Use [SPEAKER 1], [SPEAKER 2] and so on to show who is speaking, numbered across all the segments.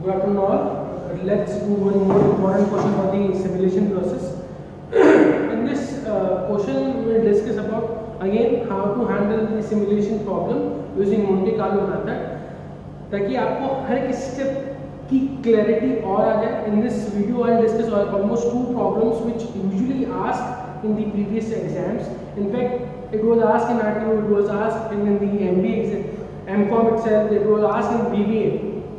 [SPEAKER 1] Good afternoon all. Let's do one more important question for the simulation process. In this question, we will discuss about again how to handle the simulation problem using Monte Carlo method, ताकि आपको हर एक step की clarity और आ जाए. In this video, I will discuss almost two problems which usually asked in the previous exams. In fact, it was asked in RTO, it was asked in the MBA exam, MCOM itself, it was asked in BBA.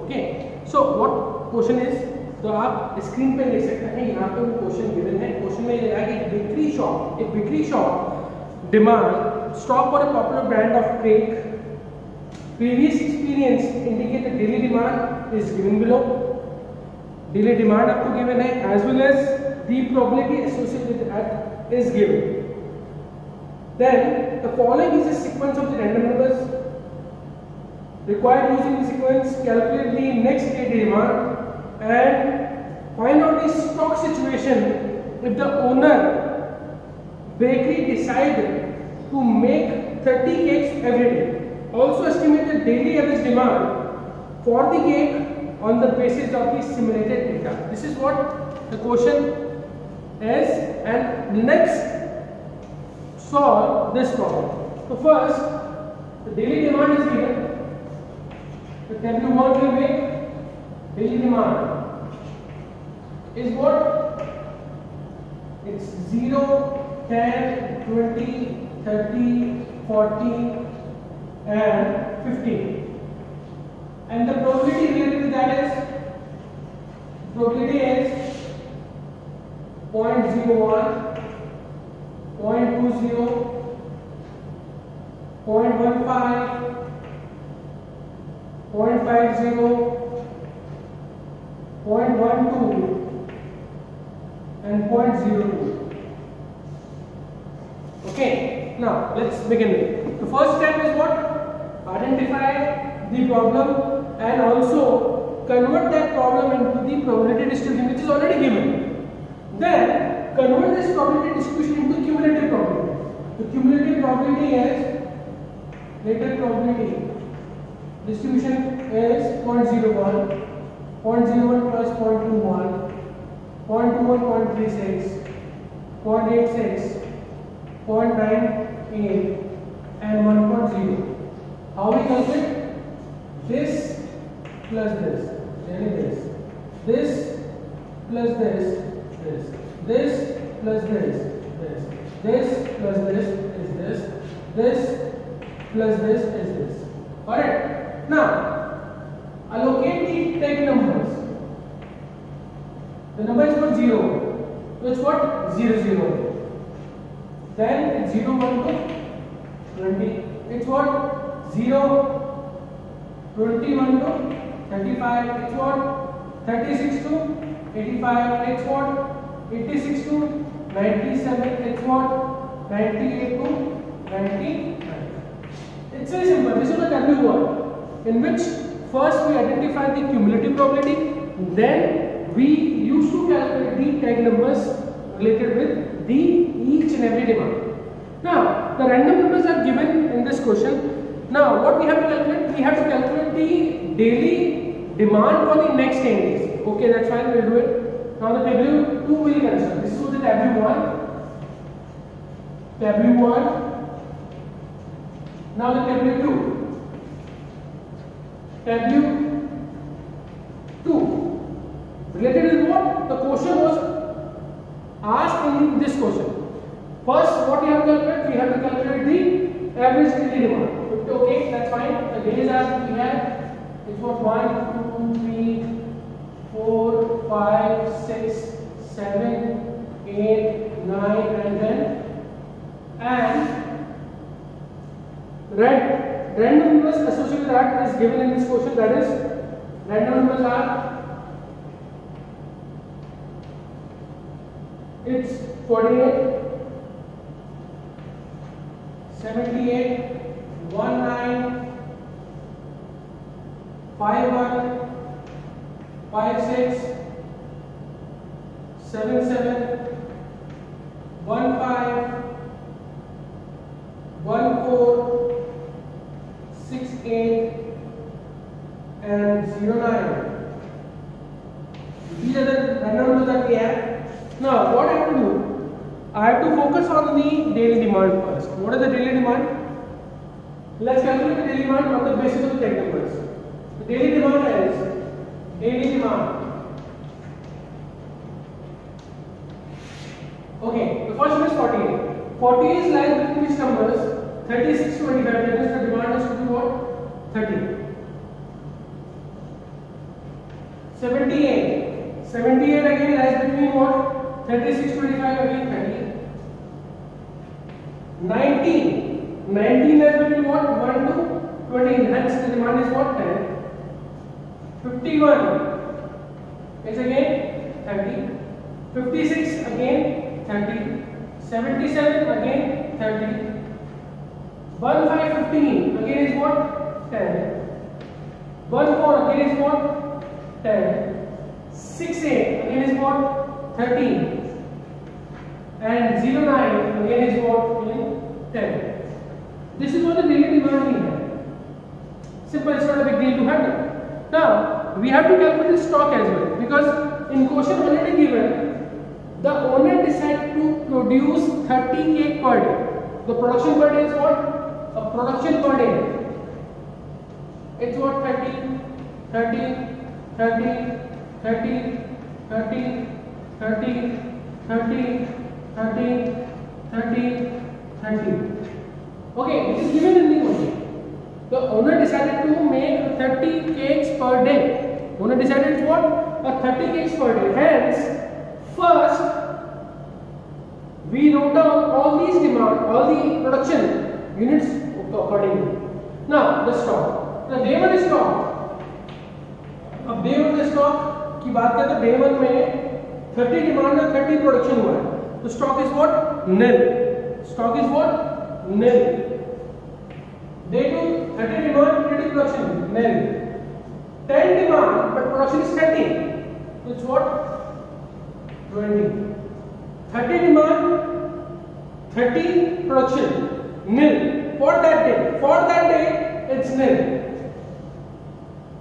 [SPEAKER 1] Okay. So what question is, तो आप screen पे देख सकते हैं. यहाँ पे वो question given है. क्वेश्चन में ये है कि bakery shop demand stock for a popular brand of cake. Previous experience indicate the daily demand is given below. Daily demand आपको given है, as well as the probability associated with that is given. Then the following is a sequence of the random numbers. Required using the sequence, calculate the next day demand and find out the stock situation if the owner bakery decided to make 30 cakes every day. Also estimate the daily average demand for the cake on the basis of the simulated data. This is what the question is, and next solve this problem. So first, the daily demand is given. The W1 will make daily demand is what? It's 0, 10, 20, 30, 40 and 15. And the probability related to that is, probability is 0.01, 0.20, 0.15, 0.50, 0.12 and 0.02. Okay, now let's begin with. The first step is what? Identify the problem and also convert that problem into the probability distribution which is already given. Then convert this probability distribution into cumulative probability. The cumulative probability is weighted probability distribution is 0.01, 0.01 plus 0.21, 0.21, 0.36, 0.86, 0.98 and 1.0. How we calculate? This plus this, this plus this, this plus this, this plus this is this plus this is this. Alright. Now allocate the tag numbers. The number is for 0. So it's what? 0, 0. Then it's 0, 1 to 20. It's what? 0, 21 to 35. It's what? 36 to 85. It's what? 86 to 97. It's what? 98 to 99. It's very simple. This is the W1, in which first we identify the cumulative probability, then we used to calculate the tag numbers related with the each and every demand. Now the random numbers are given in this question. Now what we have to calculate? We have to calculate the daily demand for the next 10 days. Okay, that's fine, we'll do it. Now the W2 will consider. This is the W1. Now the W2. Related with what? The question was asked in this question. First, what we have to calculate? We have to calculate the average daily demand. Okay, that's fine. The days are we have. It's what 1, 2, 3, 4, 5, 6, 7, 8, 9, and 10. And random numbers associated with that is given in this question. That is, random numbers are, it's 48, 78, 19, 51, 56, 77, 15, 14, 68 and 09. Now, what I have to do? I have to focus on the daily demand first. What is the daily demand? Let's calculate the daily demand on the basis of the 10 numbers. The daily demand is daily demand. Okay, the first one is 48. 48 is lies between which numbers? 36 to 25. That is the demand has to be what? 30. 78. 78 again lies between what? 36 to 25 again 30. 19. 19 lies between what? 1 to 20. Hence the demand is what? 10. 51 is again 30. 56 again 30. 77 again 30. 1515 again is what? 10. 14 again is what? 10. 68 again is what? 13. And 09 again is what? 10. This is what the daily demand we have. Simple, it's not a big deal to handle. Now, we have to calculate the stock as well, because in question already given, the owner decided to produce 30 cake per day. The production per day is what? A production per day. It's what? 30, 30, 30, 30, 30, 30, 30, 30, 30, 30. Okay, this is given in the question. The owner decided to make 30 cakes per day. Owner decided what? 30 cakes per day. Hence, first we wrote down all these demand, all the production units accordingly. Now the stock. The day one stock. अब day one stock की बात करें तो day one में 30 demand और 30 production हुआ है. तो stock is what? Nil. Stock is what? Nil. Day two 30 demand, 30 production. Nil. 10 demand but production is 30. So it's what? 20. 30 demand, 30 production, nil. For that day, it's nil.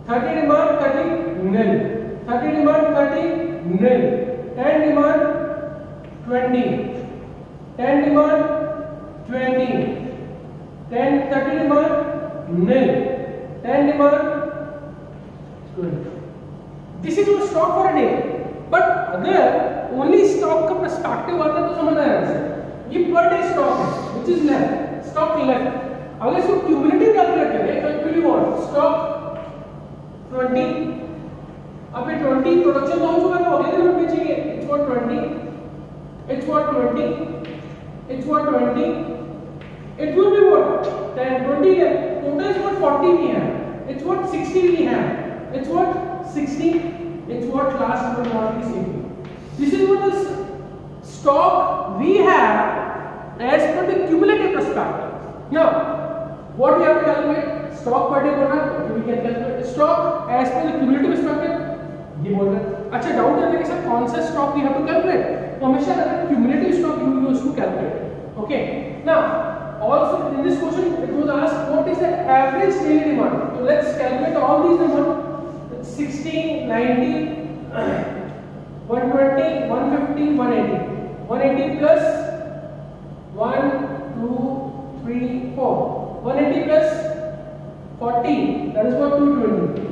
[SPEAKER 1] 30 demand, 30 nil. 30 demand, 30 nil. 10 demand, 20. 10 demand, 20. 30 demand, nil. 10 demand, 20. This is your stock for a day. But अगर only stock का perspective आता है तो समझ आया इसे. ये per day stock है which is left, stock left. अगर इसको क्यूमुलेटिव कैलकुलेट करें तो एक्चुअली व्हाट? स्टॉक 20. अब ये 20 प्रोडक्शन तो हो चुका है, तो अगले दिन हम बेचेंगे. It's what 20. It's what 20. It's what 20. It will be what 10 20 है. Total is what 40 we have. It's what 60 we have. It's what 60. It's what last but not least 80. This is what the stock we have as per the cumulative perspective. Now, what we have to calculate? Stock per day बोलना, we can calculate stock as per the cumulative perspective. ये बोल रहे हैं. अच्छा, doubt है कि sir कौन सा stock we have to calculate? तो हमेशा अगर cumulative stock you use to calculate. Okay. Now, also in this question it was asked what is the average daily demand. So let's calculate all these numbers. 60, 90, 120, 150, 180. 180 plus 1, 2, 3, 4. 180 plus 40. That is what 220.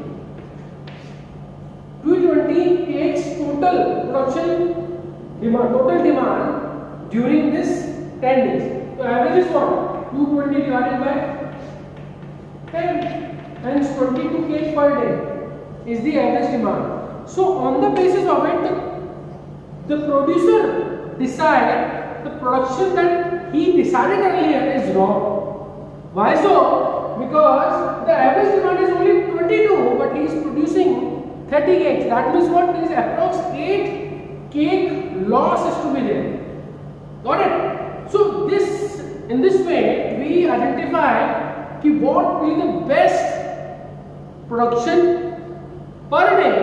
[SPEAKER 1] 220 cakes total production demand. Total demand during this 10 days. So average is what? 220 divided by 10. Hence 22 cakes per day is the average demand. So on the basis of it, the producer decided the production that he decided earlier is wrong. Why so? Because the average demand is only 22, but he is producing 30 cakes. That means what? There is approx 8 cake loss is to be there. Got it? So in this way we identify what will be the best production per day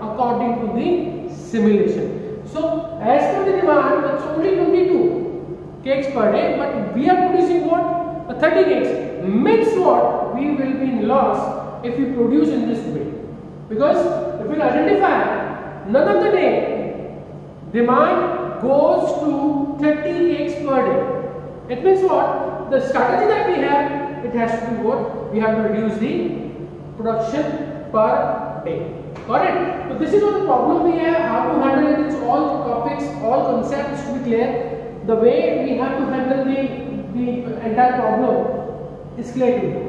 [SPEAKER 1] according to the simulation. So as per the demand, it's only 22 cakes per day, but we are producing what? 30 cakes. Means what? We will be in loss if we produce in this way, because if we identify none of the day demand goes to 30 cakes per day. It means what? The strategy that we have, it has to be what? We have to reduce the production per day. Got it? So this is what the problem we have. How to handle it? It's all topics, all concepts to be clear. The way we have to handle the entire problem is clear to you.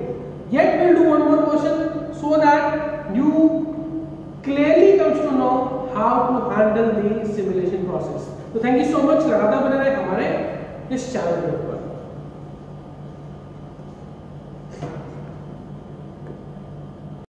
[SPEAKER 1] Yet we'll do one more question so that you clearly comes to know how to handle the simulation process. So thank you so much. लगातार बने रहे हमारे इस channel के ऊपर.